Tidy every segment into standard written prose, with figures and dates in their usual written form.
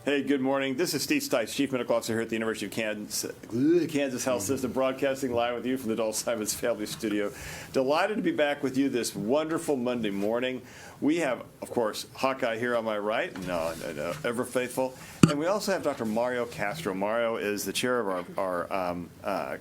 Hey, good morning. This is Steve Stites, Chief Medical Officer here at the University of Kansas Health System, broadcasting live with you from the Dole Simons Family Studio. Delighted to be back with you this wonderful Monday morning. We have, of course, Hawkeye here on my right, ever faithful. And we also have Dr. Mario Castro. Mario is the chair of our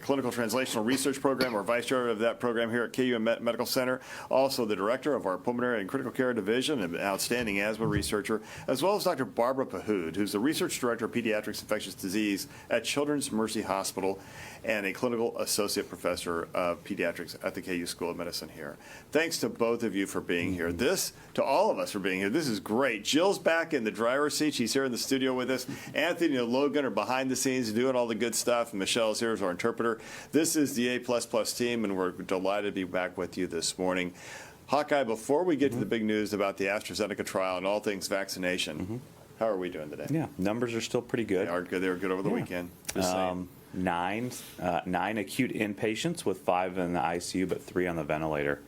Clinical Translational Research program, or vice chair of that program here at KUMC Medical Center. Also the director of our Pulmonary and Critical Care Division, an outstanding asthma researcher, as well as Dr. Barbara Pahud, who's the research director of Pediatrics Infectious Disease at Children's Mercy Hospital and a clinical associate professor of pediatrics at the KU School of Medicine here. Thanks to both of you for being here. To all of us for being here. This is great. Jill's back in the driver's seat. She's here in the studio with us. Anthony and Logan are behind the scenes doing all the good stuff. And Michelle's here as our interpreter. This is the A++ team, and we're delighted to be back with you this morning. Hawkeye, before we get to the big news about the AstraZeneca trial and all things vaccination, how are we doing today? Yeah, numbers are still pretty good. They are good. They were good over the weekend. Nine acute inpatients with 5 in the ICU, but 3 on the ventilator.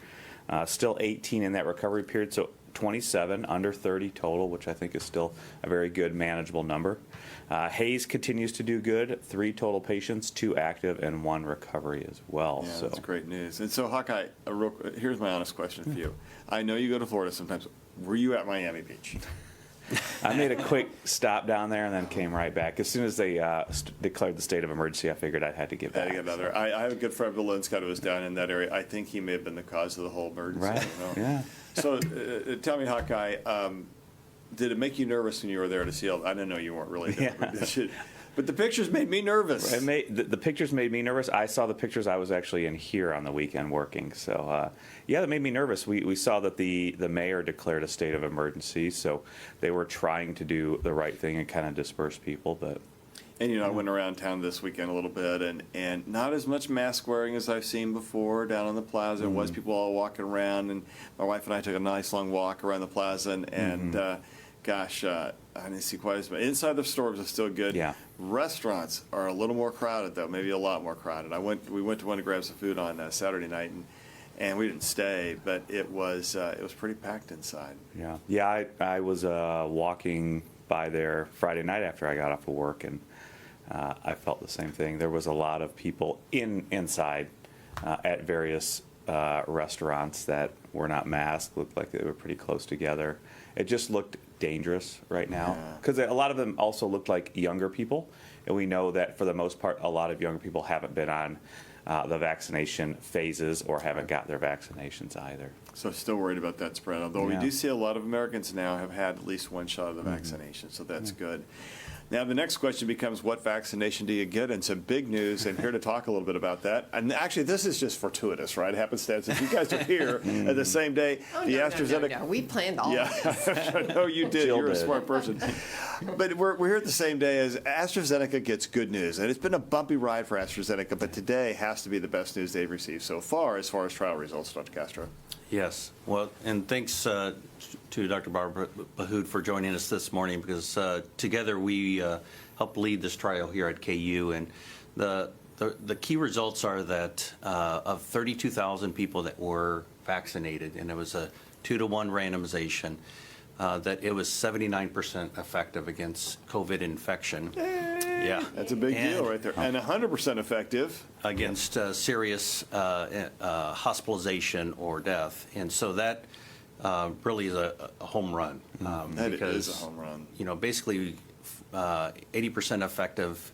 Still 18 in that recovery period, so 27 under 30 total, which I think is still a very good, manageable number. Hayes continues to do good. 3 total patients, 2 active, and 1 recovery as well. Yeah, so that's great news. And so, Hawkeye, here's my honest question for you. I know you go to Florida sometimes. Were you at Miami Beach? I made a quick stop down there and then came right back. As soon as they declared the state of emergency, I figured I had to get back. I have a good friend, Bill Linscott, who was down in that area. I think he may have been the cause of the whole emergency. Right, yeah. So tell me, Hawkeye, did it make you nervous when you were there to see all? I didn't know you weren't really there. Yeah. But the pictures made me nervous. The pictures made me nervous. I saw the pictures. I was actually in here on the weekend working. So, yeah, that made me nervous. We saw that the mayor declared a state of emergency, so they were trying to do the right thing and kind of disperse people. But I went around town this weekend a little bit, and not as much mask wearing as I've seen before down on the plaza. There was people all walking around, and my wife and I took a nice long walk around the plaza, and gosh, I didn't see quite as much. Inside the stores are still good. Yeah. Restaurants are a little more crowded, though, maybe a lot more crowded. We went to one to grab some food on Saturday night, and we didn't stay, but it was pretty packed inside. Yeah. I was walking by there Friday night after I got off of work, and I felt the same thing. There was a lot of people inside at various restaurants that were not masked. Looked like they were pretty close together. It just looked dangerous right now because a lot of them also looked like younger people, and we know that for the most part a lot of younger people haven't been on the vaccination phases or haven't got their vaccinations either. So still worried about that spread, although we do see a lot of Americans now have had at least one shot of the vaccination, so that's good. Now, the next question becomes, what vaccination do you get? And some big news, and here to talk a little bit about that. And actually, this is just fortuitous, right? Happenstance. If you guys are here at the same day, AstraZeneca. No. We planned all of this. I know you did. You're a smart person. But we're here at the same day as AstraZeneca gets good news. And it's been a bumpy ride for AstraZeneca, but today has to be the best news they've received so far as trial results, Dr. Castro. Yes. Well, and thanks to Dr. Barbara Pahud for joining us this morning, because together we helped lead this trial here at KU. And the key results are that of 32,000 people that were vaccinated, and it was a 2-to-1 randomization, that it was 79% effective against COVID infection. Yeah, that's a big deal right there, and 100% effective against serious hospitalization or death, and so that really is a home run. That is a home run. Basically, 80% effective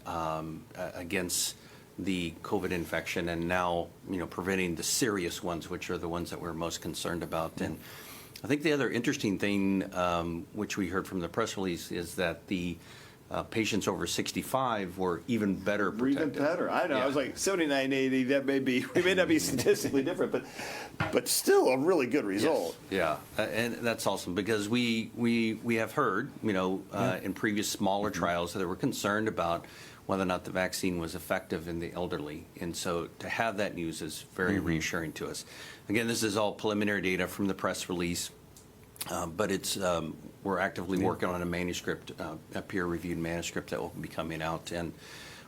against the COVID infection, and now preventing the serious ones, which are the ones that we're most concerned about. And I think the other interesting thing, which we heard from the press release, is that the patients over 65 were even better protected. Even better. I know. Yeah. I was like 79, 80. That may be. We may not be statistically different, but still a really good result. Yes. Yeah, and that's awesome, because we have heard, in previous smaller trials that they were concerned about whether or not the vaccine was effective in the elderly, and so to have that news is very reassuring to us. Again, this is all preliminary data from the press release. But it's we're actively working on a manuscript, a peer-reviewed manuscript that will be coming out, and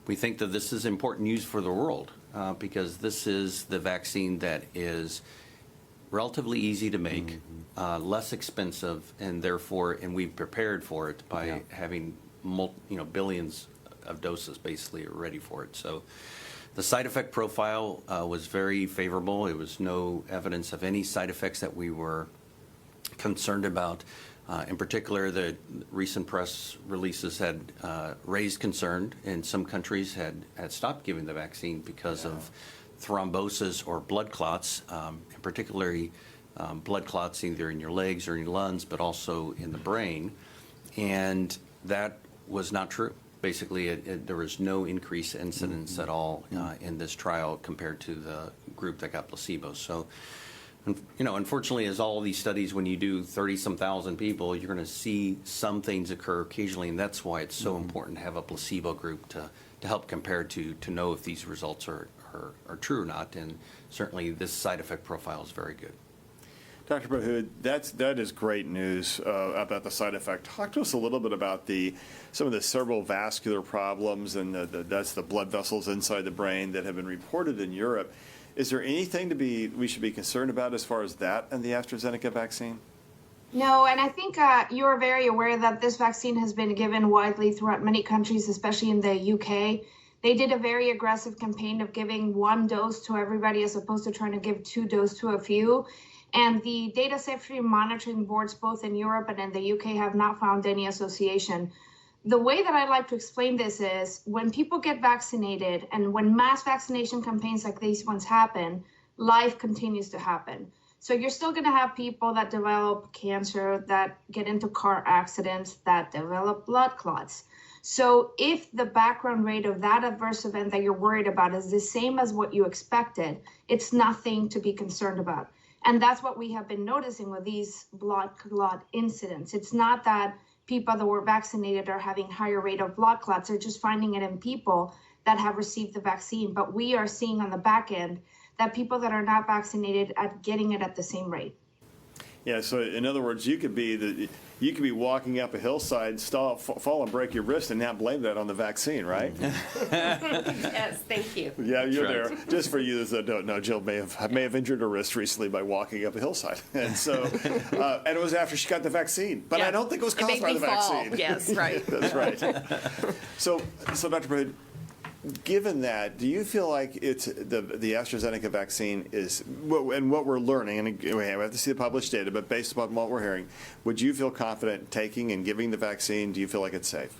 we think that this is important news for the world because this is the vaccine that is relatively easy to make, less expensive, and therefore, and we've prepared for it by having billions of doses basically are ready for it. So the side effect profile was very favorable. It was no evidence of any side effects that we were concerned about. In particular, the recent press releases had raised concern, and some countries had stopped giving the vaccine because of thrombosis or blood clots, and particularly blood clots either in your legs or in your lungs, but also in the brain. And that was not true. Basically, there was no increased incidence at all in this trial compared to the group that got placebo. So, unfortunately, as all these studies, when you do 30-some thousand people, you're going to see some things occur occasionally, and that's why it's so important to have a placebo group to help compare to know if these results are true or not. And certainly, this side effect profile is very good. Dr. Pahud, that is great news about the side effect. Talk to us a little bit about some of the cerebral vascular problems, and that's the blood vessels inside the brain that have been reported in Europe. Is there anything we should be concerned about as far as that and the AstraZeneca vaccine? No, and I think you're very aware that this vaccine has been given widely throughout many countries, especially in the UK. They did a very aggressive campaign of giving 1 dose to everybody as opposed to trying to give 2 doses to a few. And the data safety monitoring boards, both in Europe and in the UK, have not found any association. The way that I like to explain this is when people get vaccinated and when mass vaccination campaigns like these ones happen, life continues to happen. So you're still going to have people that develop cancer, that get into car accidents, that develop blood clots. So if the background rate of that adverse event that you're worried about is the same as what you expected, it's nothing to be concerned about. And that's what we have been noticing with these blood clot incidents. It's not that people that were vaccinated are having higher rate of blood clots. They're just finding it in people that have received the vaccine. But we are seeing on the back end that people that are not vaccinated are getting it at the same rate. Yeah, so in other words, you could be walking up a hillside, fall and break your wrist, and not blame that on the vaccine, right? Yes, thank you. Yeah, you're there. Just for you that don't know, Jill may have injured her wrist recently by walking up a hillside, and so and it was after she got the vaccine. But Yeah. I don't think it was caused by the vaccine. Yes, right. That's right. So Dr. Pahud, given that, do you feel like it's the AstraZeneca vaccine is, and what we're learning, and we have to see the published data, but based upon what we're hearing, would you feel confident taking and giving the vaccine? Do you feel like it's safe?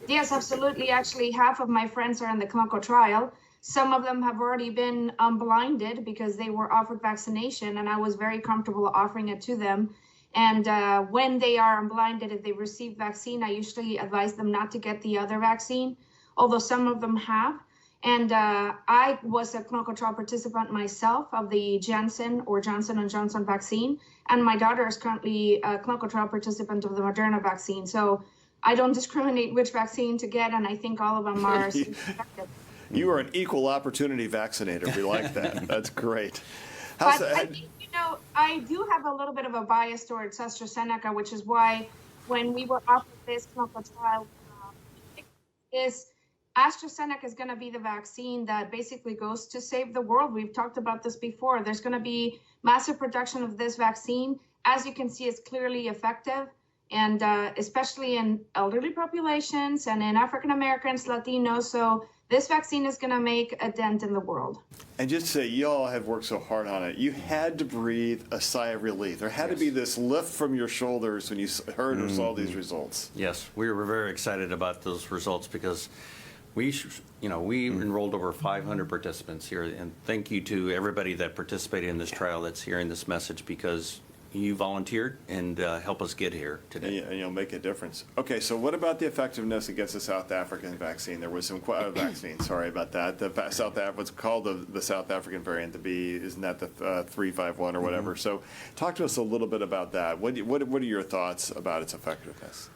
Yes, absolutely. Actually, half of my friends are in the clinical trial. Some of them have already been unblinded because they were offered vaccination, and I was very comfortable offering it to them. And when they are unblinded, if they receive vaccine, I usually advise them not to get the other vaccine, although some of them have. And I was a clinical trial participant myself of the Janssen or Johnson & Johnson vaccine, and my daughter is currently a clinical trial participant of the Moderna vaccine. So I don't discriminate which vaccine to get, and I think all of them are effective. You are an equal opportunity vaccinator. We like that. That's great. But I think, I do have a little bit of a bias towards AstraZeneca, which is why when we were offered this clinical trial, AstraZeneca is going to be the vaccine that basically goes to save the world. We've talked about this before. There's going to be massive production of this vaccine. As you can see, it's clearly effective, and especially in elderly populations and in African Americans, Latinos. So this vaccine is going to make a dent in the world. And just to say, you all have worked so hard on it. You had to breathe a sigh of relief. There had to be this lift from your shoulders when you heard or saw these results. Yes, we were very excited about those results because we enrolled over 500 participants here, and thank you to everybody that participated in this trial that's hearing this message, because you volunteered and help us get here today. And you'll make a difference. Okay, so what about the effectiveness against the South African vaccine? There was some vaccine. Sorry about that. The South What's called the South African variant, isn't that the 351 or whatever? So, talk to us a little bit about that. What are your thoughts about its effectiveness?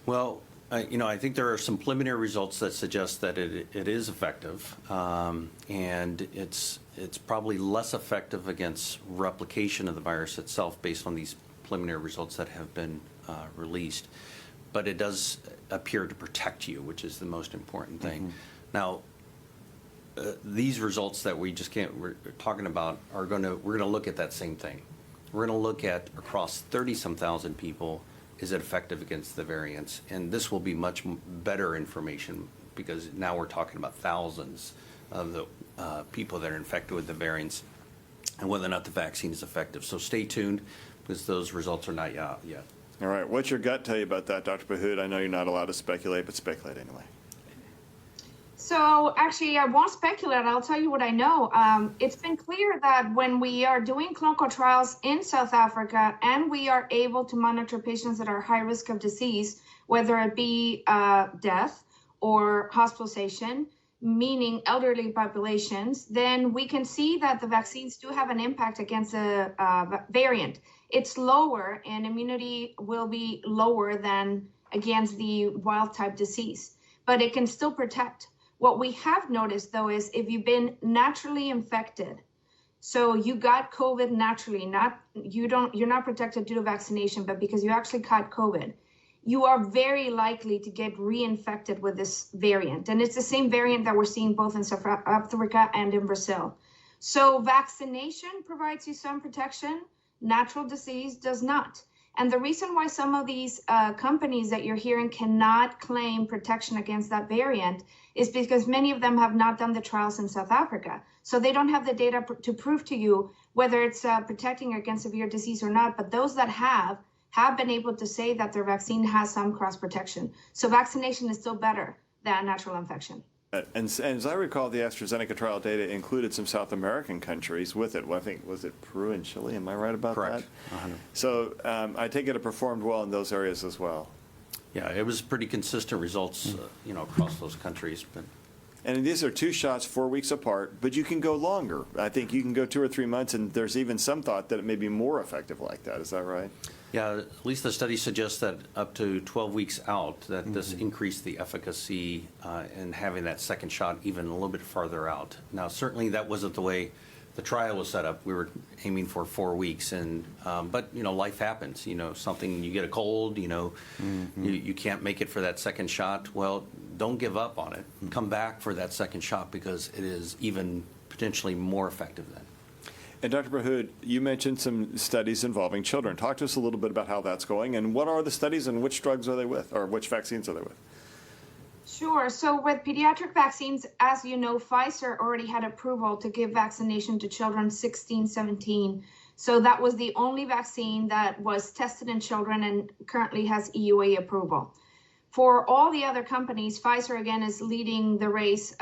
Well, I think there are some preliminary results that suggest that it is effective, and it's probably less effective against replication of the virus itself based on these preliminary results that have been released. But it does appear to protect you, which is the most important thing. Now, these results that we're talking about we're going to look at that same thing. We're going to look at across 30-some thousand people, is it effective against the variants? And this will be much better information because now we're talking about thousands of the people that are infected with the variants and whether or not the vaccine is effective. So stay tuned because those results are not out yet. All right. What's your gut tell you about that, Dr. Pahud? I know you're not allowed to speculate, but speculate anyway. So actually, I won't speculate. I'll tell you what I know. It's been clear that when we are doing clinical trials in South Africa and we are able to monitor patients that are high risk of disease, whether it be death or hospitalization, meaning elderly populations, then we can see that the vaccines do have an impact against the variant. It's lower and immunity will be lower than against the wild type disease, but it can still protect. What we have noticed though is if you've been naturally infected, so you got COVID naturally, you're not protected due to vaccination, but because you actually caught COVID, you are very likely to get reinfected with this variant. And it's the same variant that we're seeing both in South Africa and in Brazil. So vaccination provides you some protection, natural disease does not. And the reason why some of these companies that you're hearing cannot claim protection against that variant is because many of them have not done the trials in South Africa. So they don't have the data to prove to you whether it's protecting against severe disease or not. But those that have been able to say that their vaccine has some cross protection. So vaccination is still better than natural infection. And as I recall, the AstraZeneca trial data included some South American countries with it. Well, I think, was it Peru and Chile? Am I right about Correct. that? 100. So I take it performed well in those areas as well. Yeah, it was pretty consistent results, across those countries. But And these are 2 shots 4 weeks apart, but you can go longer. I think you can go 2 or 3 months, and there's even some thought that it may be more effective like that. Is that right? yeah, at least the study suggests that up to 12 weeks out, that this increased the efficacy in having that second shot even a little bit farther out. Now, certainly that wasn't the way the trial was set up. We were aiming for 4 weeks, and but life happens. Something, you get a cold. You can't make it for that second shot. Well, don't give up on it. Come back for that second shot because it is even potentially more effective then. And Dr. Pahud, you mentioned some studies involving children. Talk to us a little bit about how that's going, and what are the studies and which drugs are they with, or which vaccines are they with? Sure. So with pediatric vaccines, as you know, Pfizer already had approval to give vaccination to children 16, 17. So that was the only vaccine that was tested in children and currently has EUA approval. For all the other companies, Pfizer again is leading the race.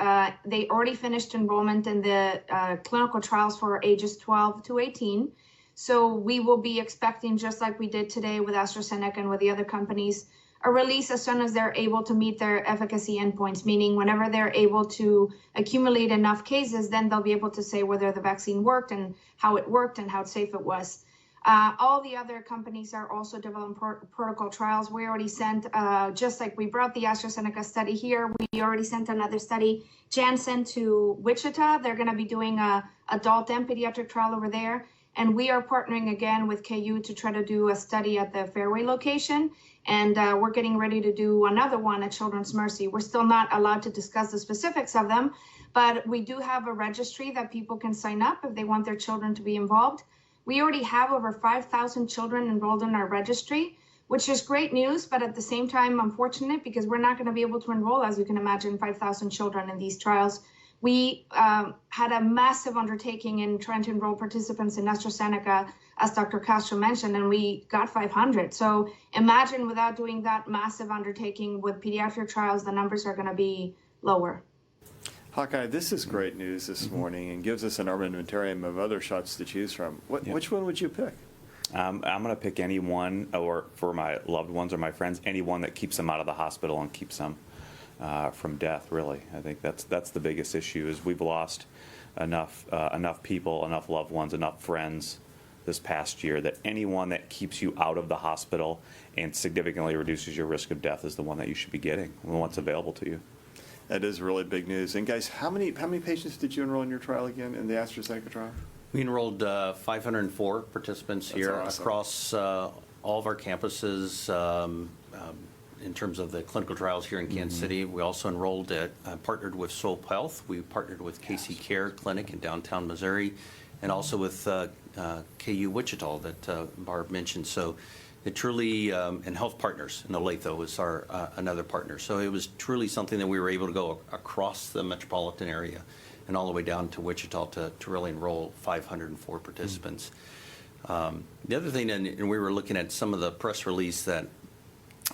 They already finished enrollment in the clinical trials for ages 12 to 18. So we will be expecting, just like we did today with AstraZeneca and with the other companies, a release as soon as they're able to meet their efficacy endpoints, meaning whenever they're able to accumulate enough cases, then they'll be able to say whether the vaccine worked and how it worked and how safe it was. All the other companies are also developing protocol trials. We already sent, just like we brought the AstraZeneca study here, we already sent another study, Janssen, to Wichita. They're going to be doing a adult and pediatric trial over there. And we are partnering again with KU to try to do a study at the Fairway location. And we're getting ready to do another one at Children's Mercy. We're still not allowed to discuss the specifics of them, but we do have a registry that people can sign up if they want their children to be involved. We already have over 5,000 children enrolled in our registry, which is great news, but at the same time, unfortunate because we're not going to be able to enroll, as you can imagine, 5,000 children in these trials. We had a massive undertaking in trying to enroll participants in AstraZeneca, as Dr. Castro mentioned, and we got 500. So imagine without doing that massive undertaking with pediatric trials, the numbers are going to be lower. Hawkeye, this is great news this morning and gives us an armamentarium of other shots to choose from. Which one would you pick? I'm going to pick any one, or for my loved ones or my friends, any one that keeps them out of the hospital and keeps them from death, really. I think that's the biggest issue, is we've lost enough people, enough loved ones, enough friends this past year that anyone that keeps you out of the hospital and significantly reduces your risk of death is the one that you should be getting, the one that's available to you. That is really big news. And guys, how many patients did you enroll in your trial again, in the AstraZeneca trial? We enrolled 504 participants here awesome. across all of our campuses in terms of the clinical trials here in Kansas City. We also enrolled partnered with Soap Health. We partnered with KC Care Clinic in downtown Missouri, and also with KU Wichita that Barb mentioned. So it truly, and Health Partners in Olathe was our another partner. So it was truly something that we were able to go across the metropolitan area and all the way down to Wichita to really enroll 504 participants. The other thing, and we were looking at some of the press release that,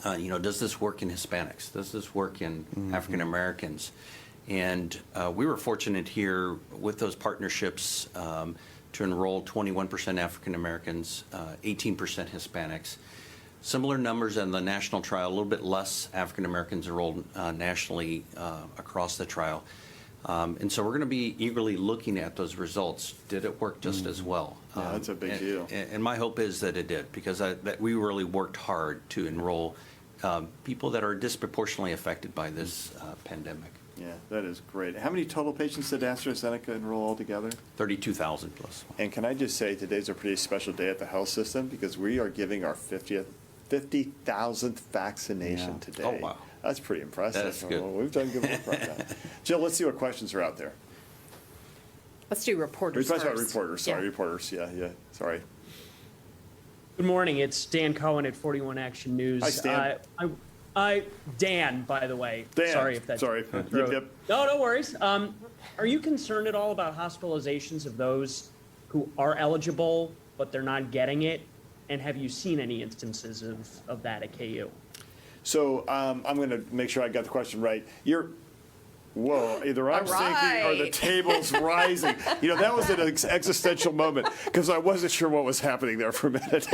does this work in Hispanics? Does this work in African Americans? And we were fortunate here with those partnerships to enroll 21% African Americans, 18% Hispanics. Similar numbers in the national trial, a little bit less African Americans enrolled nationally across the trial. And so we're going to be eagerly looking at those results. Did it work just as well? Yeah, that's a big deal. And my hope is that it did, because that we really worked hard to enroll people that are disproportionately affected by this pandemic. Yeah, that is great. How many total patients did AstraZeneca enroll altogether? 32,000 plus. And can I just say, today's a pretty special day at the health system because we are giving our 50,000th vaccination today. Oh, wow. That's pretty impressive. That's good. Well, we've done good work on that. Jill, let's see what questions are out there. Let's do reporters We're talking first. about reporters. Sorry, Yeah. reporters. Yeah. Sorry. Good morning. It's Dan Cohen at 41 Action News. Hi, Stan. Dan, by the way. Dan. Sorry if that's Sorry. Yep. No worries. Are you concerned at all about hospitalizations of those who are eligible but they're not getting it? And have you seen any instances of that at KU? So I'm going to make sure I got the question right. Whoa, either I'm All right. sinking or the table's rising. That was an existential moment because I wasn't sure what was happening there for a minute.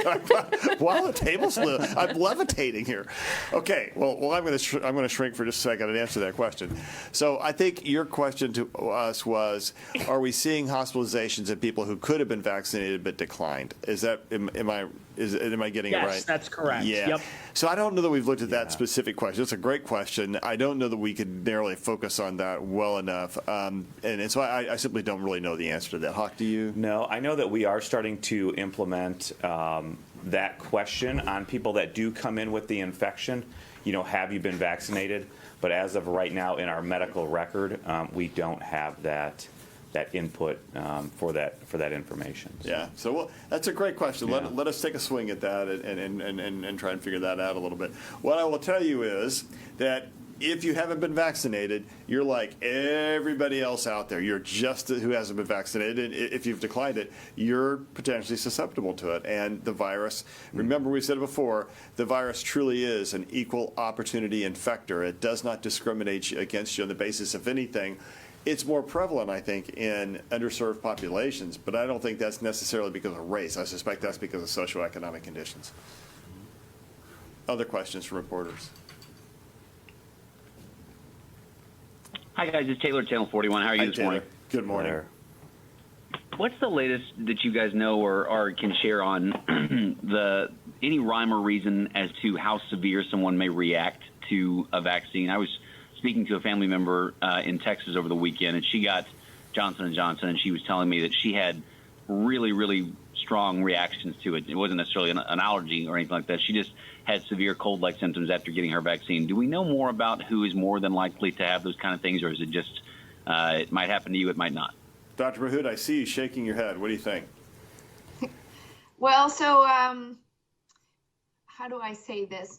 Wow, the table's I'm levitating here. Okay, well I'm going to shrink for just a second and answer that question. So I think your question to us was, are we seeing hospitalizations in people who could have been vaccinated but declined? Am I getting it right? Yes, that's correct. Yeah. Yep. So I don't know that we've looked at that specific question. It's a great question. I don't know that we could narrowly focus on that well enough. And so I simply don't really know the answer to that. Hawk, do you? No, I know that we are starting to implement that question on people that do come in with the infection. Have you been vaccinated? But as of right now in our medical record, we don't have that input for that information. Yeah. So that's a great question. Yeah. Let us take a swing at that and try and figure that out a little bit. What I will tell you is that if you haven't been vaccinated, you're like everybody else out there. You're just who hasn't been vaccinated. If you've declined it, you're potentially susceptible to it. And the virus, remember we said it before, the virus truly is an equal opportunity infector. It does not discriminate against you on the basis of anything. It's more prevalent, I think, in underserved populations, but I don't think that's necessarily because of race. I suspect that's because of socioeconomic conditions. Other questions from reporters? Hi, guys. It's Taylor, Channel 41. How are you this morning? Good morning. What's the latest that you guys know or can share on any rhyme or reason as to how severe someone may react to a vaccine? I was speaking to a family member in Texas over the weekend, and she got Johnson & Johnson, and she was telling me that she had really, really strong reactions to it. It wasn't necessarily an allergy or anything like that. She just had severe cold-like symptoms after getting her vaccine. Do we know more about who is more than likely to have those kind of things, or is it just it might happen to you, it might not? Dr. Pahud, I see you shaking your head. What do you think? Well, so how do I say this?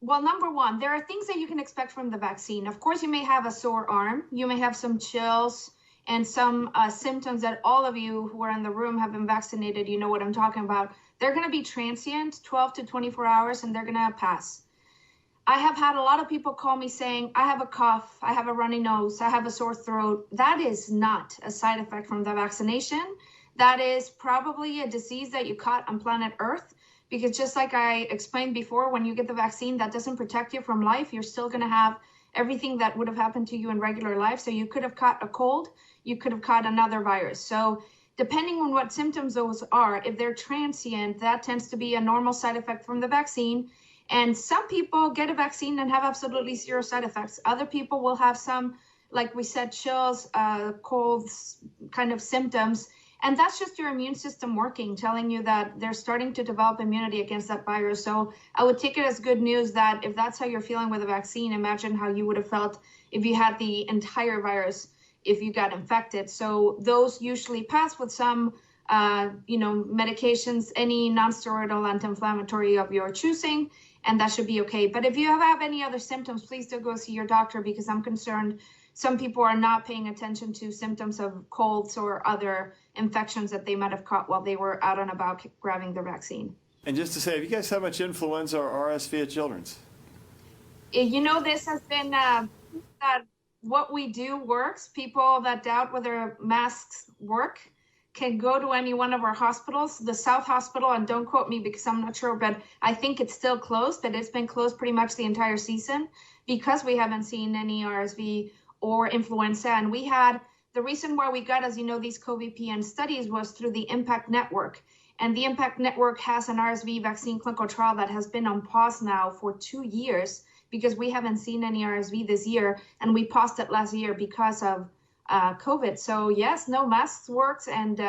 Well, number one, there are things that you can expect from the vaccine. Of course, you may have a sore arm. You may have some chills and some symptoms that all of you who are in the room have been vaccinated. You know what I'm talking about. They're going to be transient, 12 to 24 hours, and they're going to pass. I have had a lot of people call me saying, I have a cough, I have a runny nose, I have a sore throat. That is not a side effect from the vaccination. That is probably a disease that you caught on planet Earth. Because just like I explained before, when you get the vaccine, that doesn't protect you from life. You're still going to have everything that would have happened to you in regular life. So you could have caught a cold, you could have caught another virus. So depending on what symptoms those are, if they're transient, that tends to be a normal side effect from the vaccine. And some people get a vaccine and have absolutely zero side effects. Other people will have some, like we said, chills, colds, kind of symptoms. And that's just your immune system working, telling you that they're starting to develop immunity against that virus. So I would take it as good news that if that's how you're feeling with a vaccine, imagine how you would have felt if you had the entire virus, if you got infected. So those usually pass with some medications, any nonsteroidal anti-inflammatory of your choosing, and that should be okay. But if you have any other symptoms, please do go see your doctor, because I'm concerned some people are not paying attention to symptoms of colds or other infections that they might have caught while they were out and about grabbing the vaccine. And just to say, have you guys had much influenza or RSV at Children's? This has been that what we do works. People that doubt whether masks work can go to any one of our hospitals, the South Hospital, and don't quote me because I'm not sure, but I think it's still closed, but it's been closed pretty much the entire season because we haven't seen any RSV or influenza. And we had, the reason why we got, as you know, these COVID-PN studies was through the IMPACT Network. And the IMPACT Network has an RSV vaccine clinical trial that has been on pause now for 2 years because we haven't seen any RSV this year. And we paused it last year because of COVID. So yes, no, masks works, and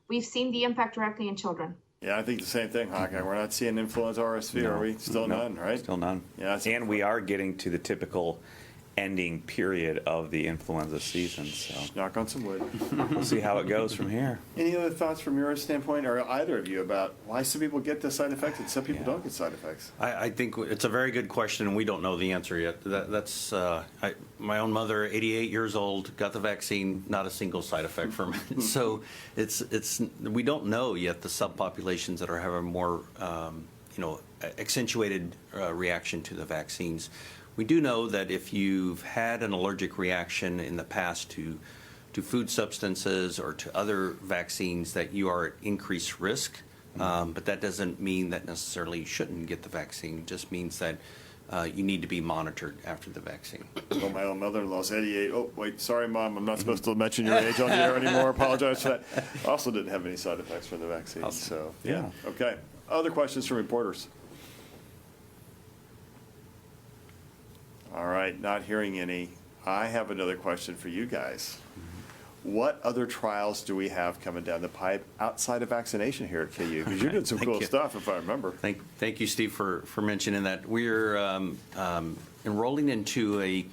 we've seen the impact directly in children. Yeah, I think the same thing, Hawkeye. We're not seeing influenza RSV, No. are we? Still No. none, right? Still none. Yeah, And we are getting to the typical ending period of the influenza season, so Knock on some wood. we'll see how it goes from here. Any other thoughts from your standpoint, or either of you, about why some people get the side effects and some people don't get side effects? I think it's a very good question, and we don't know the answer yet. My own mother, 88 years old, got the vaccine, not a single side effect from it. So we don't know yet the subpopulations that are having more accentuated reaction to the vaccines. We do know that if you've had an allergic reaction in the past to food substances or to other vaccines, that you are at increased risk. But that doesn't mean that necessarily you shouldn't get the vaccine. It just means that you need to be monitored after the vaccine. Well, my own mother-in-law's 88. Oh, wait, sorry, Mom, I'm not supposed to mention your age on the air anymore. Apologize for that. Also didn't have any side effects from the vaccine. Awesome. So, Yeah. Okay. Other questions from reporters? All right, not hearing any. I have another question for you guys. What other trials do we have coming down the pipe outside of vaccination here at KU? Because you're doing some Thank cool you. stuff, if I remember. Thank you, Steve, for mentioning that. We're enrolling into a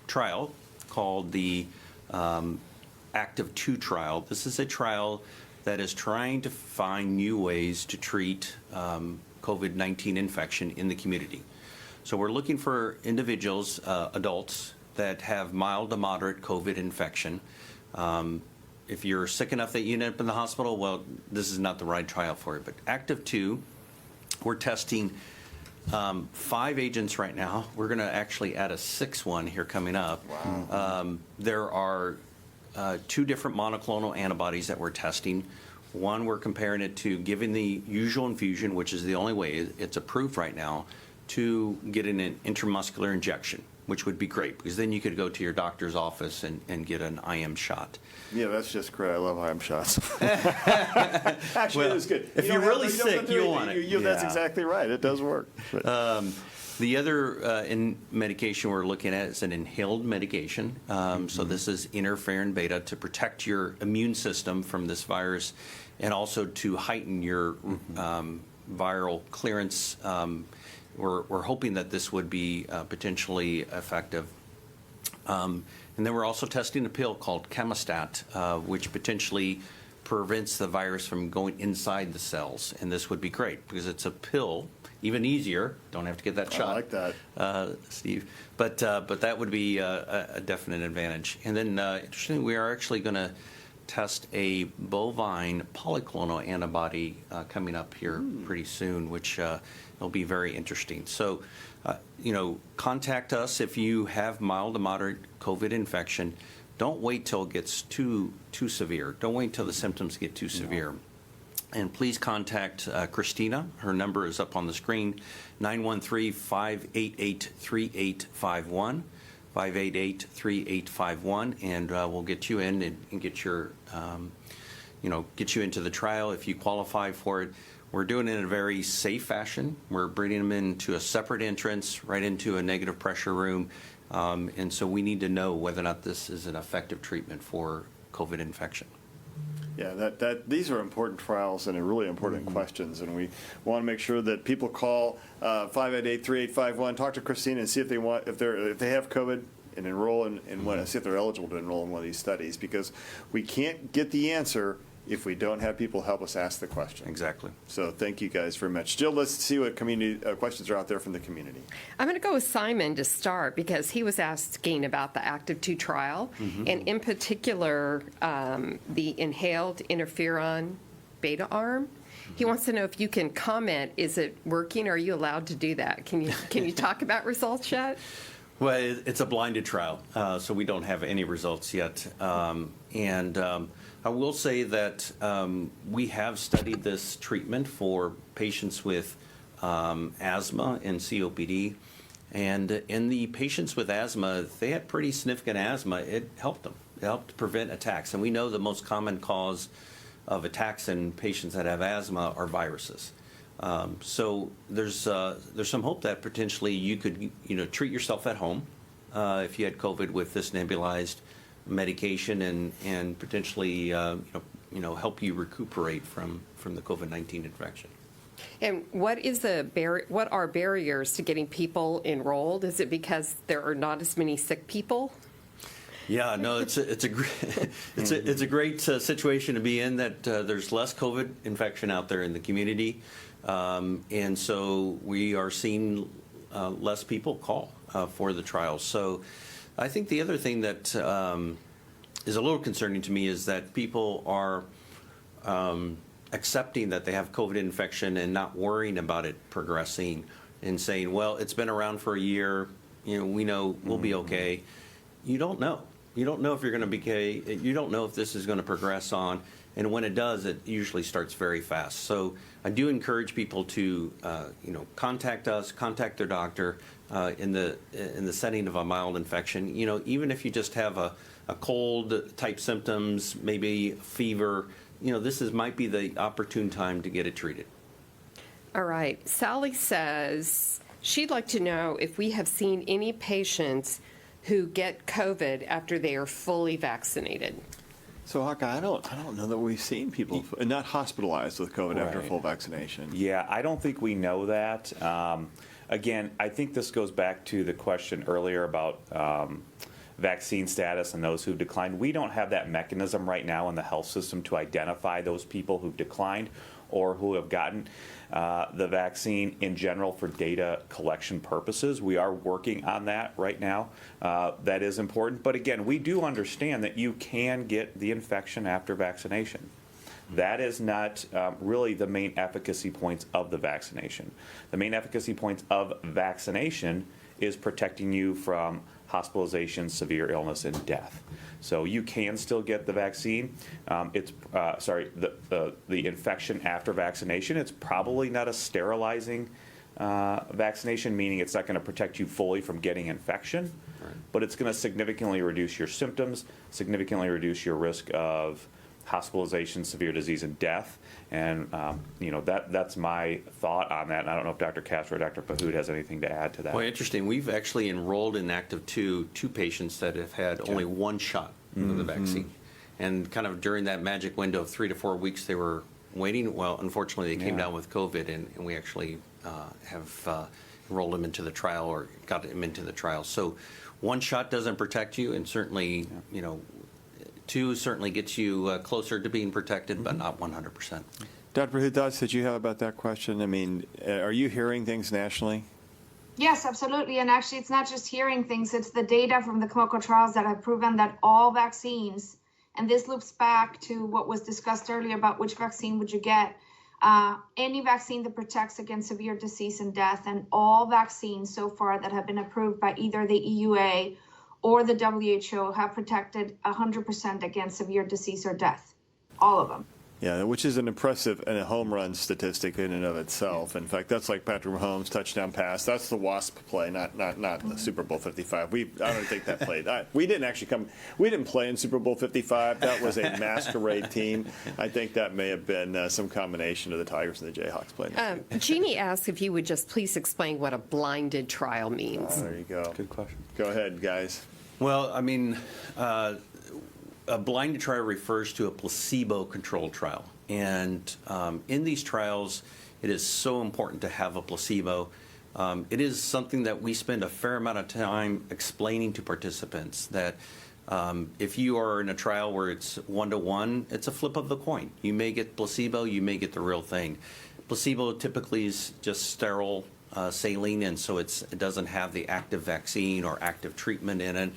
trial called the Active 2 trial. This is a trial that is trying to find new ways to treat COVID-19 infection in the community. So we're looking for individuals, adults, that have mild to moderate COVID infection. If you're sick enough that you end up in the hospital, well, this is not the right trial for it. But Active 2, we're testing 5 agents right now. We're going to actually add a 6th one here coming up. Wow. There are 2 different monoclonal antibodies that we're testing. One, we're comparing it to giving the usual infusion, which is the only way it's approved right now, to getting an intramuscular injection, which would be great, because then you could go to your doctor's office and get an IM shot. Yeah, that's just great. I love IM shots. Actually, Well, it is good. if You you're don't really have to- don't have sick, to do you anything. want it. That's Yeah. exactly right. It does work. But, The other medication we're looking at is an inhaled medication. So this is interferon beta to protect your immune system from this virus and also to heighten your viral clearance. We're hoping that this would be potentially effective. And then we're also testing a pill called chemostat, which potentially prevents the virus from going inside the cells. And this would be great because it's a pill, even easier. Don't have to get that shot. I like that. Steve. But that would be a definite advantage. And then, interestingly, we are actually going to test a bovine polyclonal antibody coming up here pretty soon, which will be very interesting. So, contact us if you have mild to moderate COVID infection. Don't wait till it gets too severe. Don't wait till the symptoms get too severe. And please contact Christina. Her number is up on the screen, 913-588-3851, 588-3851, and we'll get you in and get your, get you into the trial if you qualify for it. We're doing it in a very safe fashion. We're bringing them into a separate entrance, right into a negative pressure room, and so we need to know whether or not this is an effective treatment for COVID infection. Yeah, these are important trials and really important questions, and we want to make sure that people call 588-3851, talk to Christina, and see if they have COVID and enroll in one, see if they're eligible to enroll in one of these studies, because we can't get the answer if we don't have people help us ask the question. Exactly. So thank you guys very much. Jill, let's see what community questions are out there from the community. I'm going to go with Simon to start because he was asking about the active 2 trial, and in particular, the inhaled interferon beta arm. He wants to know if you can comment, is it working? Are you allowed to do that? Can you talk about results yet? Well, it's a blinded trial, so we don't have any results yet. I will say that we have studied this treatment for patients with asthma and COPD. And in the patients with asthma, they had pretty significant asthma. It helped them. It helped prevent attacks. And we know the most common cause of attacks in patients that have asthma are viruses. So there's some hope that potentially you could treat yourself at home if you had COVID with this nebulized medication and potentially help you recuperate from the COVID-19 infection. And what are barriers to getting people enrolled? Is it because there are not as many sick people? Yeah, no, it's a great situation to be in, that there's less COVID infection out there in the community, and so we are seeing less people call for the trials. So I think the other thing that is a little concerning to me is that people are accepting that they have COVID infection and not worrying about it progressing and saying, well, it's been around for a year, we know we'll be okay. You don't know. You don't know if you're going to be okay. You don't know if this is going to progress on. And when it does, it usually starts very fast. So I do encourage people to, contact us, contact their doctor in the setting of a mild infection. Even if you just have a cold type symptoms, maybe fever, this might be the opportune time to get it treated. All right. Sally says she'd like to know if we have seen any patients who get COVID after they are fully vaccinated. So, Hawkeye, I don't know that we've seen people not hospitalized with COVID after Right. full vaccination. Yeah, I don't think we know that. Again, I think this goes back to the question earlier about vaccine status and those who've declined. We don't have that mechanism right now in the health system to identify those people who've declined or who have gotten the vaccine in general for data collection purposes. We are working on that right now. That is important. But again, we do understand that you can get the infection after vaccination. That is not really the main efficacy points of the vaccination. The main efficacy points of vaccination is protecting you from hospitalization, severe illness, and death. So you can still get the vaccine. The infection after vaccination. It's probably not a sterilizing vaccination, meaning it's not going to protect you fully from getting infection, but it's going to significantly reduce your symptoms, significantly reduce your risk of hospitalization, severe disease, and death. And that's my thought on that. And I don't know if Dr. Castro or Dr. Pahud has anything to add to that. Well, interesting. We've actually enrolled in Active 2 patients that have had only one shot of the vaccine. And kind of during that magic window of 3 to 4 weeks, they were waiting. Well, unfortunately, they came down with COVID, and we actually have enrolled them into the trial or got them into the trial. So one shot doesn't protect you, and certainly, 2 certainly gets you closer to being protected, but not 100%. Dr. Pahud, thoughts that you have about that question? I mean, are you hearing things nationally? Yes, absolutely. And actually, it's not just hearing things, it's the data from the clinical trials that have proven that all vaccines, and this loops back to what was discussed earlier about which vaccine would you get, any vaccine that protects against severe disease and death, and all vaccines so far that have been approved by either the EUA or the WHO have protected 100% against severe disease or death, all of them. Yeah, which is an impressive and a home run statistic in and of itself. In fact, that's like Patrick Mahomes' touchdown pass. That's the WASP play, not the Super Bowl 55. I don't think that played. We didn't play in Super Bowl 55. That was a masquerade team. I think that may have been some combination of the Tigers and the Jayhawks playing. Jeannie asked if you would just please explain what a blinded trial means. There you go. Good question. Go ahead, guys. Well, I mean, a blinded trial refers to a placebo-controlled trial. And in these trials, it is so important to have a placebo. It is something that we spend a fair amount of time explaining to participants that If you are in a trial where it's 1-to-1, it's a flip of the coin. You may get placebo, you may get the real thing. Placebo typically is just sterile saline, and so it doesn't have the active vaccine or active treatment in it.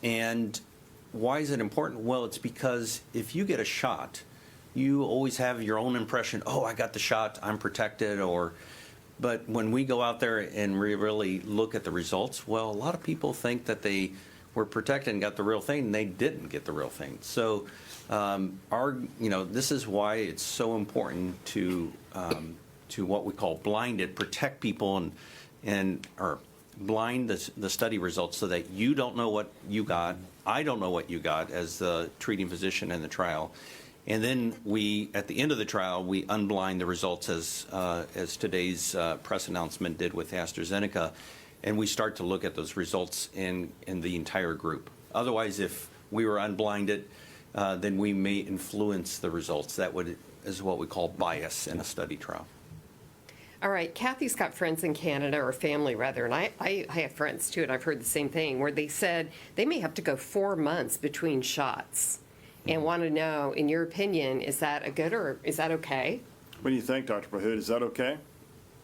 And why is it important? Well, it's because if you get a shot, you always have your own impression, oh, I got the shot, I'm protected, but when we go out there and we really look at the results, well, a lot of people think that they were protected and got the real thing, and they didn't get the real thing. So this is why it's so important to what we call blind it, protect people or blind the study results so that you don't know what you got, I don't know what you got as the treating physician in the trial. And then at the end of the trial, we unblind the results as today's press announcement did with AstraZeneca, and we start to look at those results in the entire group. Otherwise, if we were unblinded, then we may influence the results. That is what we call bias in a study trial. All right, Kathy's got friends in Canada, or family rather, and I have friends too, and I've heard the same thing, where they said they may have to go 4 months between shots and want to know, in your opinion, is that a good or is that okay? What do you think, Dr. Pahud? Is that okay?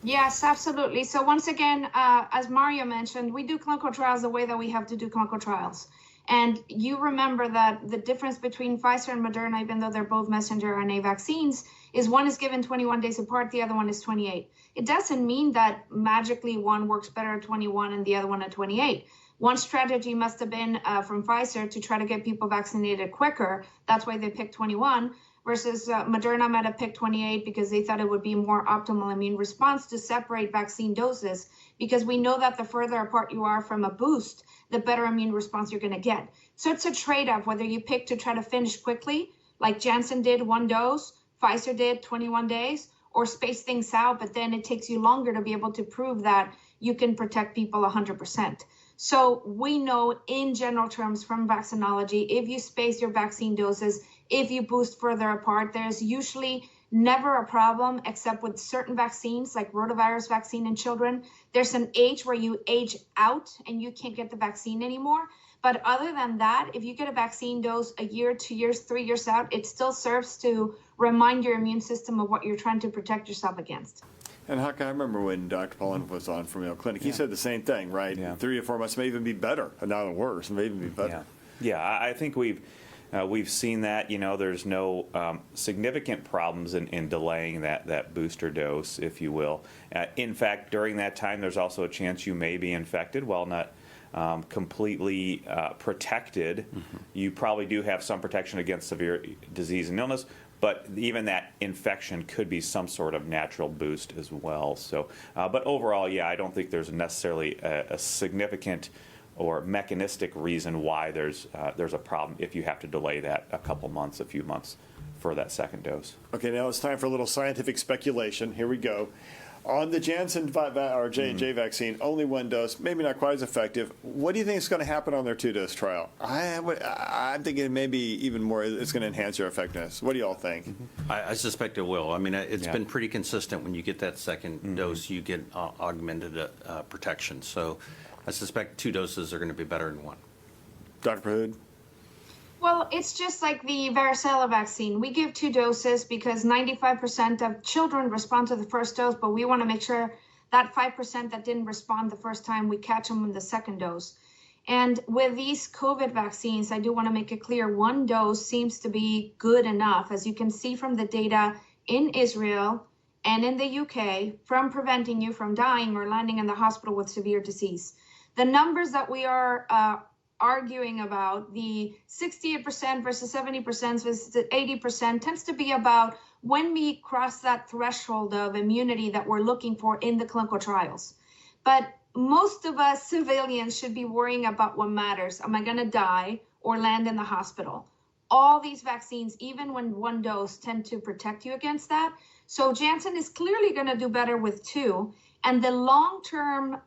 Yes, absolutely. So once again, as Mario mentioned, we do clinical trials the way that we have to do clinical trials. And you remember that the difference between Pfizer and Moderna, even though they're both messenger RNA vaccines, is one is given 21 days apart, the other one is 28. It doesn't mean that magically one works better at 21 and the other one at 28. One strategy must have been from Pfizer to try to get people vaccinated quicker. That's why they picked 21, versus Moderna might have picked 28 because they thought it would be more optimal immune response to separate vaccine doses, because we know that the further apart you are from a boost, the better immune response you're going to get. So it's a trade-off, whether you pick to try to finish quickly, like Janssen did 1 dose, Pfizer did 21 days, or space things out, but then it takes you longer to be able to prove that you can protect people 100%. So we know in general terms from vaccinology, if you space your vaccine doses, if you boost further apart, there's usually never a problem, except with certain vaccines like rotavirus vaccine in children. There's an age where you age out and you can't get the vaccine anymore. But other than that, if you get a vaccine dose a year, 2 years, 3 years out, it still serves to remind your immune system of what you're trying to protect yourself against. And Huck, I remember when Dr. Paulin was on from Mayo Clinic, he said the same thing, right? Yeah. 3 or 4 months may even be better, not worse, may even be better. Yeah, I think we've seen that. There's no significant problems in delaying that booster dose, if you will. In fact, during that time, there's also a chance you may be infected while not completely protected. Mm-hmm. You probably do have some protection against severe disease and illness, but even that infection could be some sort of natural boost as well. So, but overall, I don't think there's necessarily a significant or mechanistic reason why there's a problem if you have to delay that a few months for that second dose. Okay, now it's time for a little scientific speculation. Here we go. On the Janssen or J&J vaccine, only 1 dose, maybe not quite as effective. What do you think is going to happen on their 2-dose trial? I'm thinking maybe even more, it's going to enhance your effectiveness. What do you all think? I suspect it will. I mean, it's been pretty consistent. When you get that second dose, you get augmented protection. So I suspect 2 doses are going to be better than 1. Dr. Pahud? Well, it's just like the varicella vaccine. We give 2 doses because 95% of children respond to the first dose, but we want to make sure that 5% that didn't respond the first time, we catch them with the second dose. And with these COVID vaccines, I do want to make it clear, 1 dose seems to be good enough, as you can see from the data in Israel and in the UK, from preventing you from dying or landing in the hospital with severe disease. The numbers that we are arguing about, the 68% versus 70% versus 80%, tends to be about when we cross that threshold of immunity that we're looking for in the clinical trials. But most of us civilians should be worrying about what matters. Am I going to die or land in the hospital? All these vaccines, even when 1 dose, tend to protect you against that. So Janssen is clearly going to do better with 2. And the long-term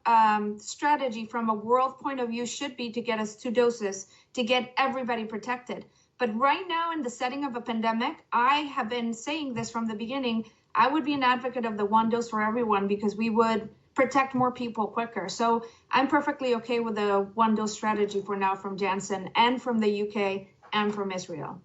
strategy from a world point of view should be to get us 2 doses to get everybody protected. But right now, in the setting of a pandemic, I have been saying this from the beginning, I would be an advocate of the 1 dose for everyone, because we would protect more people quicker. So I'm perfectly okay with the one-dose strategy for now from Janssen and from the UK and from Israel.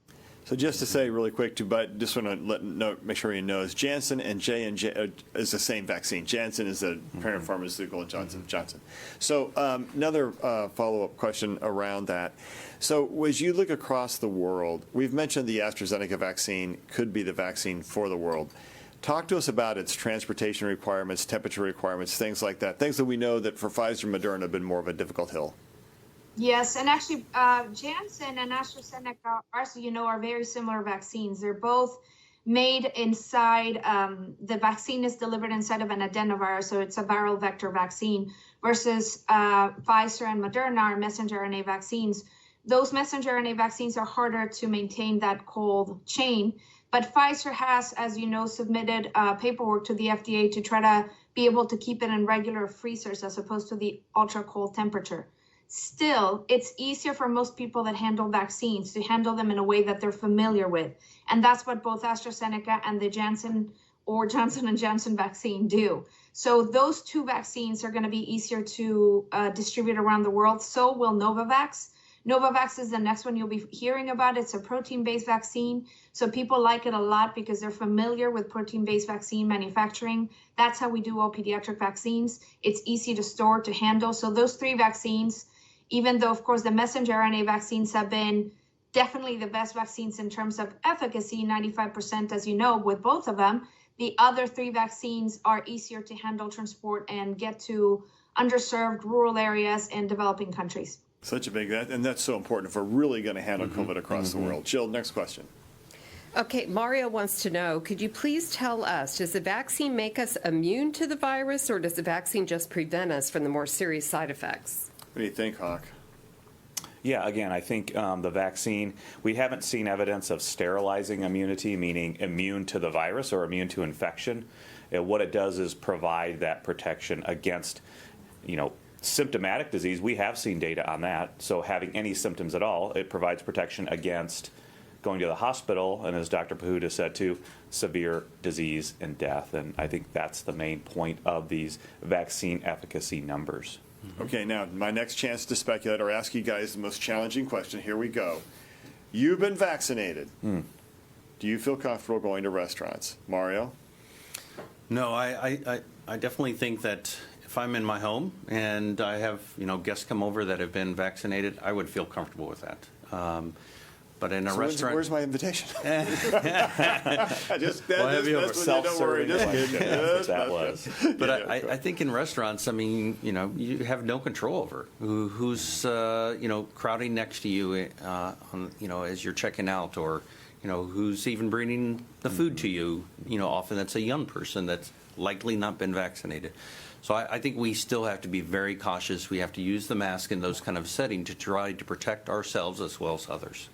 So just to say really quick, but just want to make sure you know, Janssen and J&J is the same vaccine. Janssen is the parent pharmaceutical and Johnson. So another follow-up question around that. So as you look across the world, we've mentioned the AstraZeneca vaccine could be the vaccine for the world. Talk to us about its transportation requirements, temperature requirements, things like that, things that we know that for Pfizer and Moderna have been more of a difficult hill. Yes, and actually, Janssen and AstraZeneca, as you know, are very similar vaccines. They're both made inside, the vaccine is delivered inside of an adenovirus, so it's a viral vector vaccine, versus Pfizer and Moderna are messenger RNA vaccines. Those messenger RNA vaccines are harder to maintain that cold chain, but Pfizer has, as you know, submitted paperwork to the FDA to try to be able to keep it in regular freezers as opposed to the ultra cold temperature. Still, it's easier for most people that handle vaccines to handle them in a way that they're familiar with. And that's what both AstraZeneca and the Janssen or Johnson & Johnson vaccine do. So those two vaccines are going to be easier to distribute around the world. So will Novavax. Novavax is the next one you'll be hearing about. It's a protein-based vaccine. So people like it a lot because they're familiar with protein-based vaccine manufacturing. That's how we do all pediatric vaccines. It's easy to store, to handle. So those three vaccines, even though, of course, the messenger RNA vaccines have been definitely the best vaccines in terms of efficacy, 95%, as you know, with both of them, the other three vaccines are easier to handle, transport, and get to underserved rural areas and developing countries. Such a big, and that's so important if we're really going to handle COVID across the world. Jill, next question. Okay, Mario wants to know, could you please tell us, does the vaccine make us immune to the virus, or does the vaccine just prevent us from the more serious side effects? What do you think, Hawk? Yeah, again, I think the vaccine, we haven't seen evidence of sterilizing immunity, meaning immune to the virus or immune to infection. What it does is provide that protection against, symptomatic disease. We have seen data on that. So having any symptoms at all, it provides protection against going to the hospital, and as Dr. Pahud has said too, severe disease and death. And I think that's the main point of these vaccine efficacy numbers. Okay, now my next chance to speculate or ask you guys the most challenging question. Here we go. You've been vaccinated. Do you feel comfortable going to restaurants? Mario? No, I definitely think that if I'm in my home and I have guests come over that have been vaccinated, I would feel comfortable with that. But in a restaurant, where's my invitation? Don't worry. That was. But I think in restaurants, you have no control over who's crowding next to you, as you're checking out, or who's even bringing the food to you. Often that's a young person that's likely not been vaccinated. So I think we still have to be very cautious. We have to use the mask in those kind of settings to try to protect ourselves as well as others.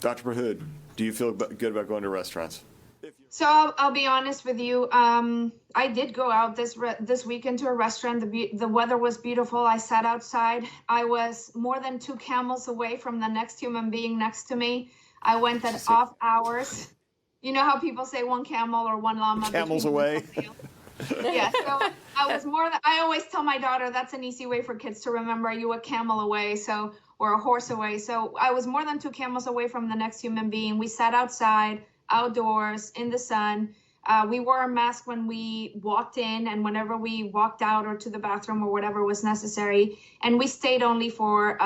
Dr. Pahud, do you feel good about going to restaurants? So I'll be honest with you. I did go out this weekend to a restaurant. The weather was beautiful. I sat outside. I was more than 2 camels away from the next human being next to me. I went at off hours. You know how people say 1 camel or 1 llama? Camels away. Yeah, so I always tell my daughter that's an easy way for kids to remember. Are you a camel away? Or a horse away. So I was more than 2 camels away from the next human being. We sat outside, outdoors, in the sun. We wore a mask when we walked in and whenever we walked out or to the bathroom or whatever was necessary. And we stayed only for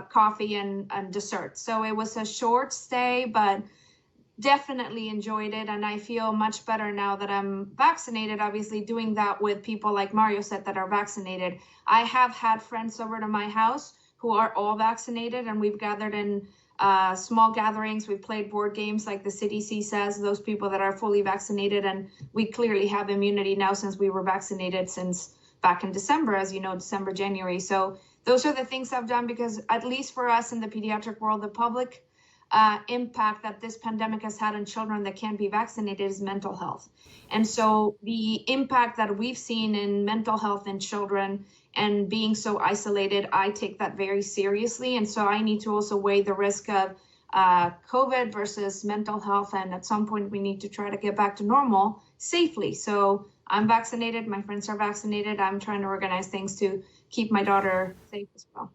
coffee and dessert. So it was a short stay, but definitely enjoyed it. And I feel much better now that I'm vaccinated, obviously doing that with people like Mario said that are vaccinated. I have had friends over to my house who are all vaccinated, and we've gathered in small gatherings. We've played board games like the CDC says, those people that are fully vaccinated, and we clearly have immunity now since we were vaccinated since back in December, as you know, December, January. So those are the things I've done because at least for us in the pediatric world, the public impact that this pandemic has had on children that can't be vaccinated is mental health. And so the impact that we've seen in mental health in children and being so isolated, I take that very seriously. And so I need to also weigh the risk of COVID versus mental health. And at some point, we need to try to get back to normal safely. So I'm vaccinated. My friends are vaccinated. I'm trying to organize things to keep my daughter safe as well.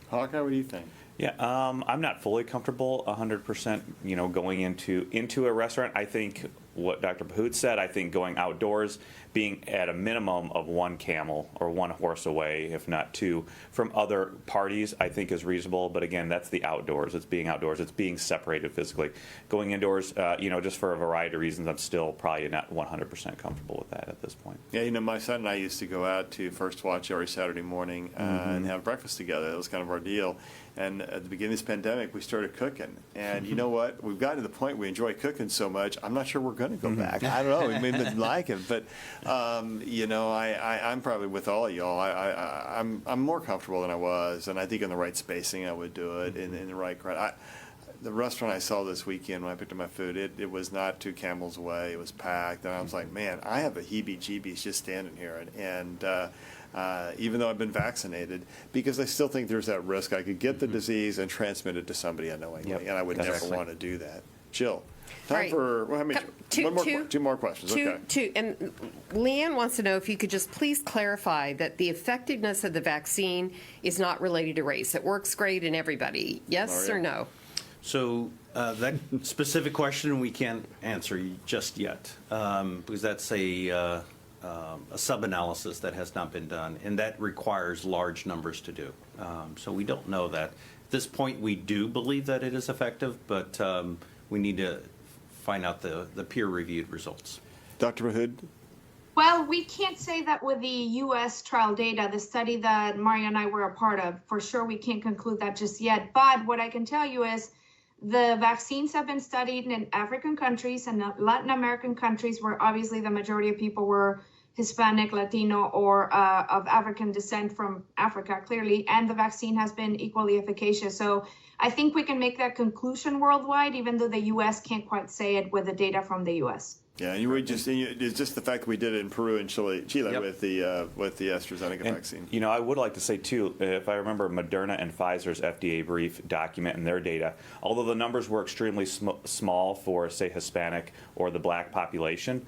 Hawkeye, what do you think? Yeah, I'm not fully comfortable 100%, going into a restaurant. I think what Dr. Pahud said, I think going outdoors, being at a minimum of one camel or one horse away, if not two, from other parties, I think is reasonable. But again, that's the outdoors. It's being outdoors. It's being separated physically. Going indoors, just for a variety of reasons, I'm still probably not 100% comfortable with that at this point. Yeah, my son and I used to go out to First Watch every Saturday morning and have breakfast together. That was kind of our deal. And at the beginning of this pandemic, we started cooking. And you know what? We've gotten to the point we enjoy cooking so much, I'm not sure we're going to go back. I don't know. We may not like it. But, I'm probably with all of y'all. I'm more comfortable than I was. And I think in the right spacing, I would do it in the right crowd. The restaurant I saw this weekend when I picked up my food, it was not 2 camels away. It was packed. And I was like, man, I have a heebie-jeebies just standing here. And even though I've been vaccinated, because I still think there's that risk I could get the disease and transmit it to somebody unknowingly, and I would never want to do that. Jill, time Right. for two more questions. Okay. Two, and Leanne wants to know if you could just please clarify that the effectiveness of the vaccine is not related to race. It works great in everybody. Yes or no? So that specific question we can't answer just yet because that's a sub-analysis that has not been done, and that requires large numbers to do. So we don't know that. At this point, we do believe that it is effective, but we need to find out the peer-reviewed results. Dr. Pahud? Well, we can't say that with the U.S. trial data, the study that Mario and I were a part of. For sure, we can't conclude that just yet. But what I can tell you is the vaccines have been studied in African countries and Latin American countries where obviously the majority of people were Hispanic, Latino, or of African descent from Africa, clearly, and the vaccine has been equally efficacious. So I think we can make that conclusion worldwide, even though the U.S. can't quite say it with the data from the U.S. Yeah, it's just the fact that we did it in Peru and Chile Yep. with the AstraZeneca vaccine. I would like to say, too, if I remember Moderna and Pfizer's FDA brief document and their data, although the numbers were extremely small for, say, Hispanic or the black population,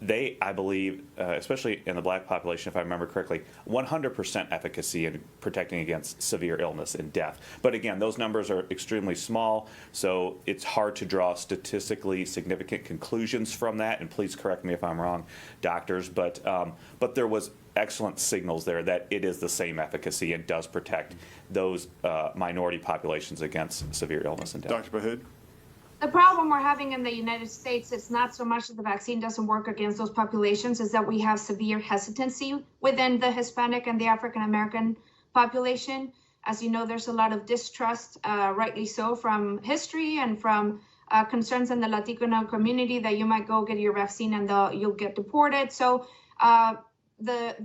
they, I believe, especially in the black population, if I remember correctly, 100% efficacy in protecting against severe illness and death. But again, those numbers are extremely small, so it's hard to draw statistically significant conclusions from that. And please correct me if I'm wrong, doctors. But there was excellent signals there that it is the same efficacy and does protect those minority populations against severe illness and death. Dr. Pahud? The problem we're having in the United States is not so much that the vaccine doesn't work against those populations, is that we have severe hesitancy within the Hispanic and the African American population. As you know, there's a lot of distrust, rightly so, from history and from concerns in the Latino community that you might go get your vaccine and you'll get deported. So the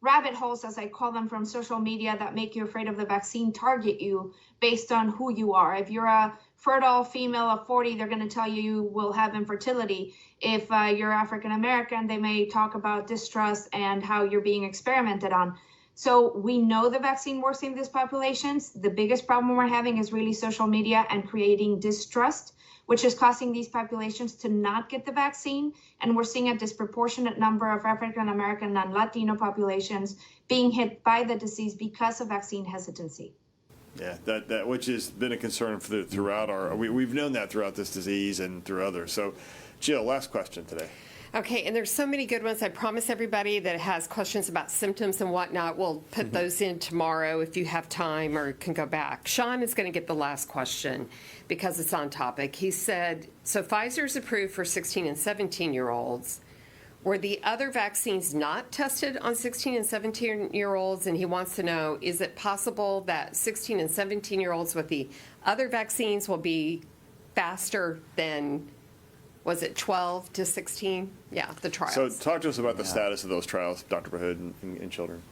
rabbit holes, as I call them, from social media that make you afraid of the vaccine target you based on who you are. If you're a fertile female of 40, they're going to tell you will have infertility. If you're African American, they may talk about distrust and how you're being experimented on. So we know the vaccine works in these populations. The biggest problem we're having is really social media and creating distrust, which is causing these populations to not get the vaccine. And we're seeing a disproportionate number of African American and Latino populations being hit by the disease because of vaccine hesitancy. Yeah, that which has been a concern throughout we've known that throughout this disease and through others. So, Jill, last question today. Okay, and there's so many good ones. I promise everybody that has questions about symptoms and whatnot, we'll put those in tomorrow if you have time or can go back. Sean is going to get the last question because it's on topic. He said, so Pfizer's approved for 16 and 17-year-olds. Were the other vaccines not tested on 16 and 17-year-olds? And he wants to know, is it possible that 16 and 17-year-olds with the other vaccines will be faster than, was it 12 to 16? Yeah, the trials. So talk to us about the status of those trials, Dr. Pahud, in children.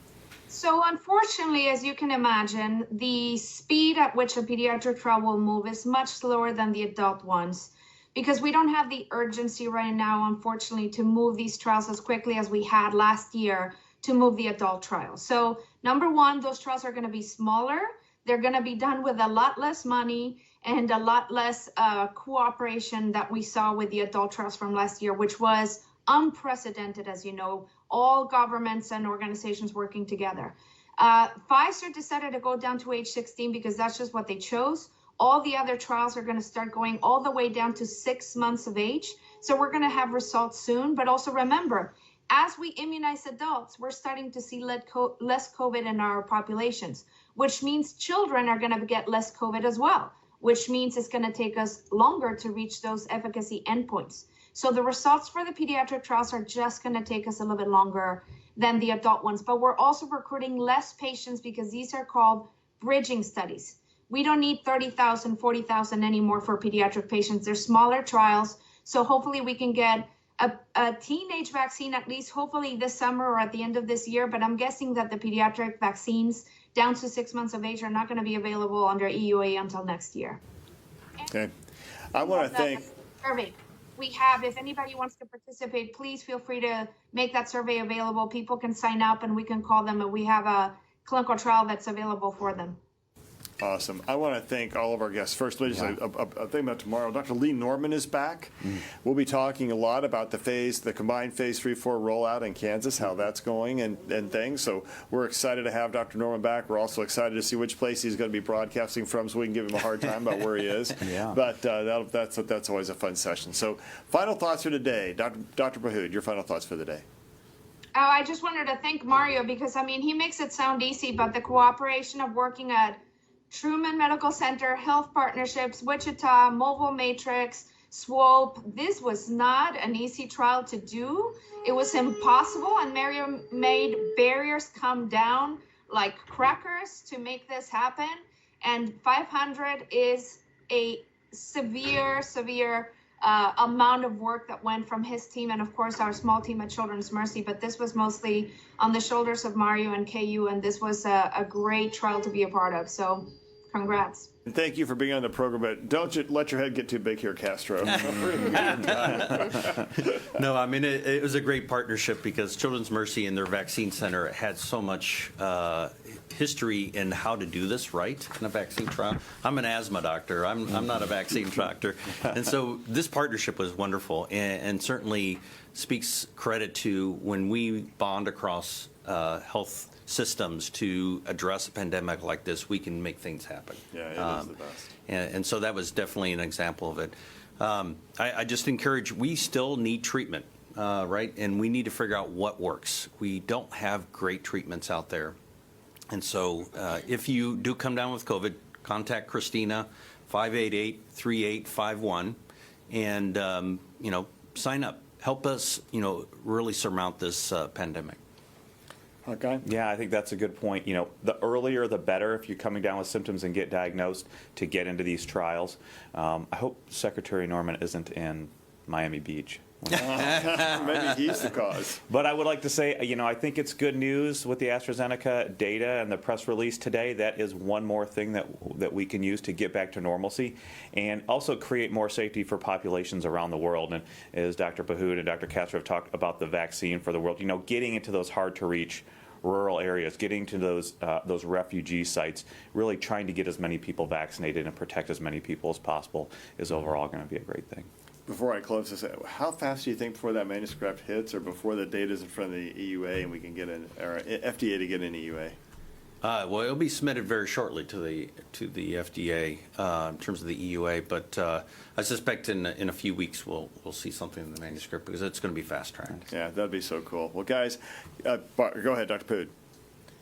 So unfortunately, as you can imagine, the speed at which a pediatric trial will move is much slower than the adult ones, because we don't have the urgency right now, unfortunately, to move these trials as quickly as we had last year to move the adult trials. So number one, those trials are going to be smaller. They're going to be done with a lot less money and a lot less cooperation that we saw with the adult trials from last year, which was unprecedented, as you know, all governments and organizations working together. Pfizer decided to go down to age 16 because that's just what they chose. All the other trials are going to start going all the way down to 6 months of age. So we're going to have results soon. But also remember, as we immunize adults, we're starting to see less COVID in our populations, which means children are going to get less COVID as well, which means it's going to take us longer to reach those efficacy endpoints. So the results for the pediatric trials are just going to take us a little bit longer than the adult ones. But we're also recruiting less patients because these are called bridging studies. We don't need 30,000, 40,000 anymore for pediatric patients. They're smaller trials. So hopefully we can get a teenage vaccine, at least hopefully this summer or at the end of this year. But I'm guessing that the pediatric vaccines down to 6 months of age are not going to be available under EUA until next year. Okay. I want to thank... Survey. We have, if anybody wants to participate, please feel free to make that survey available. People can sign up and we can call them, and we have a clinical trial that's available for them. Awesome. I want to thank all of our guests. First, ladies, a thing about tomorrow. Dr. Lee Norman is back. We'll be talking a lot about the combined phase 3-4 rollout in Kansas, how that's going and things. So we're excited to have Dr. Norman back. We're also excited to see which place he's going to be broadcasting from so we can give him a hard time about where he is. But that's always a fun session. So final thoughts for today. Dr. Pahud, your final thoughts for the day. Oh, I just wanted to thank Mario because, I mean, he makes it sound easy, but the cooperation of working at Truman Medical Center, Health Partnerships, Wichita, Mobile Matrix, Swope. This was not an easy trial to do. It was impossible, and Mario made barriers come down like crackers to make this happen. And 500 is a severe amount of work that went from his team and, of course, our small team at Children's Mercy. But this was mostly on the shoulders of Mario and KU, and this was a great trial to be a part of. So congrats. And thank you for being on the program, but don't let your head get too big here, Castro. No, I mean, it was a great partnership because Children's Mercy and their vaccine center had so much history in how to do this right in a vaccine trial. I'm an asthma doctor. I'm not a vaccine doctor. And so this partnership was wonderful and certainly speaks credit to when we bond across health systems to address a pandemic like this, we can make things happen. Yeah, it is the best. And so that was definitely an example of it. I just encourage, we still need treatment, right? And we need to figure out what works. We don't have great treatments out there. And so if you do come down with COVID, contact Christina, 588-3851, and, sign up. Help us, really surmount this pandemic. Okay. Yeah, I think that's a good point. The earlier the better if you're coming down with symptoms and get diagnosed to get into these trials. I hope Secretary Norman isn't in Miami Beach. Maybe he's the cause. But I would like to say, I think it's good news with the AstraZeneca data and the press release today. That is one more thing that we can use to get back to normalcy and also create more safety for populations around the world. And as Dr. Pahud and Dr. Castro have talked about the vaccine for the world, getting into those hard-to-reach rural areas, getting to those refugee sites, really trying to get as many people vaccinated and protect as many people as possible is overall going to be a great thing. Before I close this, how fast do you think before that manuscript hits or before the data is in front of the EUA and we can get or FDA to get an EUA? Well, it'll be submitted very shortly to the FDA in terms of the EUA, but I suspect in a few weeks we'll see something in the manuscript because it's going to be fast-tracked. Yeah, that'd be so cool. Well, guys, go ahead, Dr. Pahud.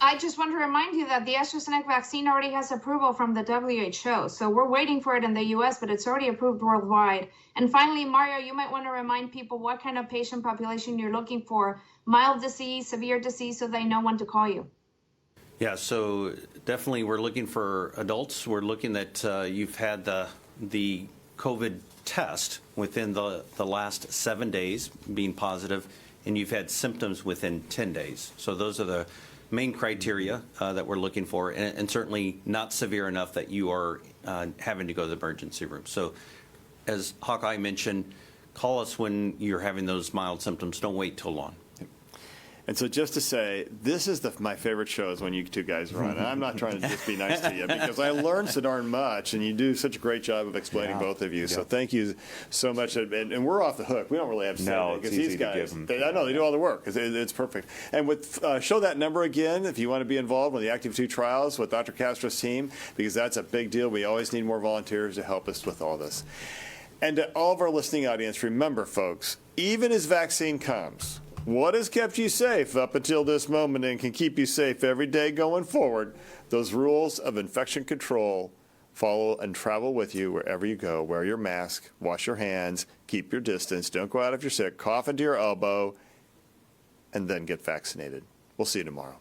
I just want to remind you that the AstraZeneca vaccine already has approval from the WHO. So we're waiting for it in the US, but it's already approved worldwide. And finally, Mario, you might want to remind people what kind of patient population you're looking for, mild disease, severe disease, so they know when to call you. Yeah, so definitely we're looking for adults. We're looking that you've had the COVID test within the last 7 days being positive, and you've had symptoms within 10 days. So those are the main criteria that we're looking for, and certainly not severe enough that you are having to go to the emergency room. So as Hawkeye mentioned, call us when you're having those mild symptoms. Don't wait till long. And so just to say, this is my favorite shows when you two guys run. And I'm not trying to just be nice to you because I learned so darn much, and you do such a great job of explaining both of you. So thank you so much. And we're off the hook. We don't really have to say No, it because it's these easy to guys, give them. I know they do all the work. It's perfect. And with show that number again if you want to be involved with the Active 2 trials with Dr. Castro's team, because that's a big deal. We always need more volunteers to help us with all this. And to all of our listening audience, remember, folks, even as vaccine comes, what has kept you safe up until this moment and can keep you safe every day going forward? Those rules of infection control follow and travel with you wherever you go. Wear your mask, wash your hands, keep your distance, don't go out if you're sick, cough into your elbow, and then get vaccinated. We'll see you tomorrow.